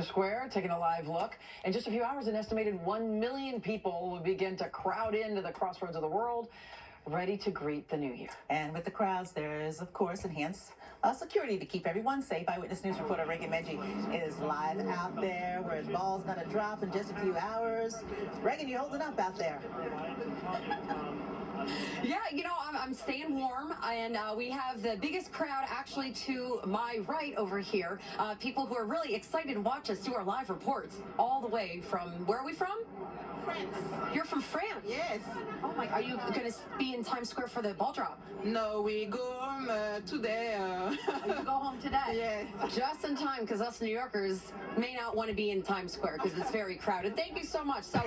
Square, taking a live look. In just a few hours, an estimated 1 million people will begin to crowd into the crossroads of the world, ready to greet the new year. And with the crowds, there is, of course, enhanced security to keep everyone safe. Eyewitness News reporter Reagan Medji is live out there where the ball's going to drop in just a few hours. Reagan, you holding up out there? Yeah, you know, I'm staying warm, and we have the biggest crowd actually to my right over here. People who are really excited to watch us do our live reports all the way from, where are we from? France. You're from France? Yes. Oh my, are you going to be in Times Square for the ball drop? No, we go home today. You go home today? Yes. Just in time, because us New Yorkers may not want to be in Times Square because it's very crowded. Thank you so much. So,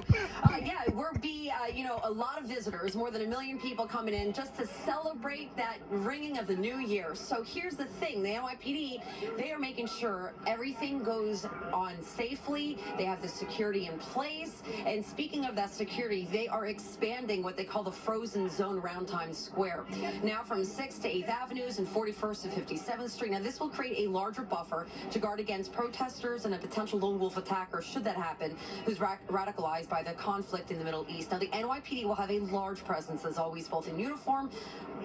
yeah, we'll be, you know, a lot of visitors, more than 1 million people coming in just to celebrate that ringing of the new year. So here's the thing, the NYPD, they are making sure everything goes on safely. They have the security in place. And speaking of that security, they are expanding what they call the frozen zone around Times Square. Now from 6th to 8th Avenues and 41st to 57th Street. Now this will create a larger buffer to guard against protesters and a potential lone wolf attacker, should that happen, who's radicalized by the conflict in the Middle East. Now the NYPD will have a large presence, as always, both in uniform,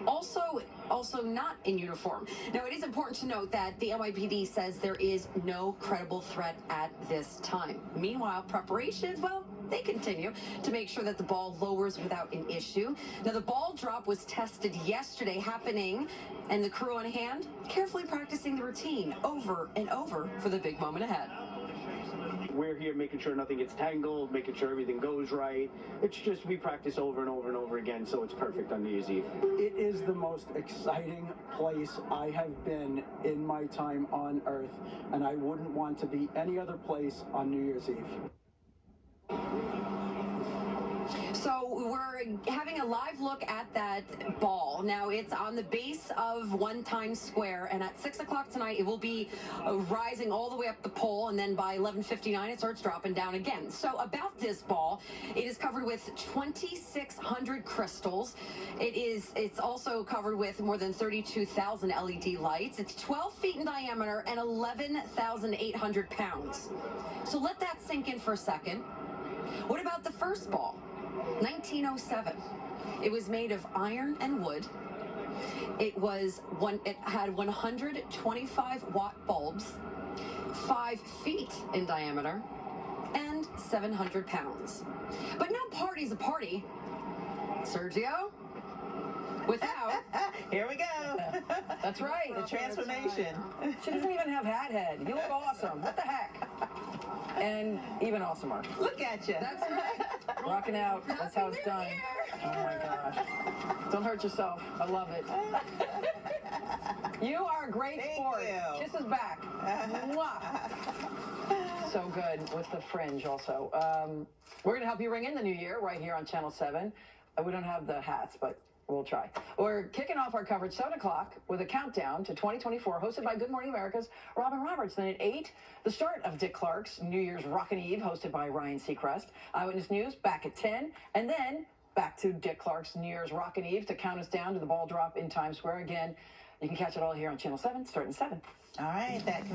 also not in uniform. Now, it is important to note that the NYPD says there is no credible threat at this time. Meanwhile, preparations, well, they continue to make sure that the ball lowers without an issue. Now, the ball drop was tested yesterday, happening, and the crew on hand carefully practicing the routine over and over for the big moment ahead. We're here making sure nothing gets tangled, making sure everything goes right. It's just we practice over and over and over again, so it's perfect on New Year's Eve. It is the most exciting place I have been in my time on Earth, and I wouldn't want to be any other place on New Year's Eve. So we're having a live look at that ball. Now it's on the base of Times Square, and at 6 o'clock tonight it will be rising all the way up the pole, and then by 11:59 it starts dropping down again. So about this ball, it is covered with 2,600 crystals. It's also covered with more than 32,000 LED lights. It's 12 feet in diameter and 11,800 pounds. So let that sink in for a second. What about the first ball? 1907. It was made of iron and wood. It had 125-watt bulbs, 5 feet in diameter, and 700 pounds. But no party's a party, Sergio, without... Here we go. That's right. The transformation. She doesn't even have hat head. You look awesome. What the heck? And even awesomer. Look at you. That's right. Rocking out. That's how it's done. Oh my gosh. Don't hurt yourself. I love it. You are a great sport. Thank you. Kisses back. Mwah. So good with the fringe also. We're going to help you ring in the new year right here on Channel 7. We don't have the hats, but we'll try. We're kicking off our coverage 7 o'clock with a countdown to 2024, hosted by Good Morning America's Robin Roberts. Then at 8, the start of Dick Clark's New Year's Rockin' Eve, hosted by Ryan Seacrest. Eyewitness News back at 10, and then back to Dick Clark's New Year's Rockin' Eve to count us down to the ball drop in Times Square. Again, you can catch it all here on Channel 7, starting at 7. All right, that community.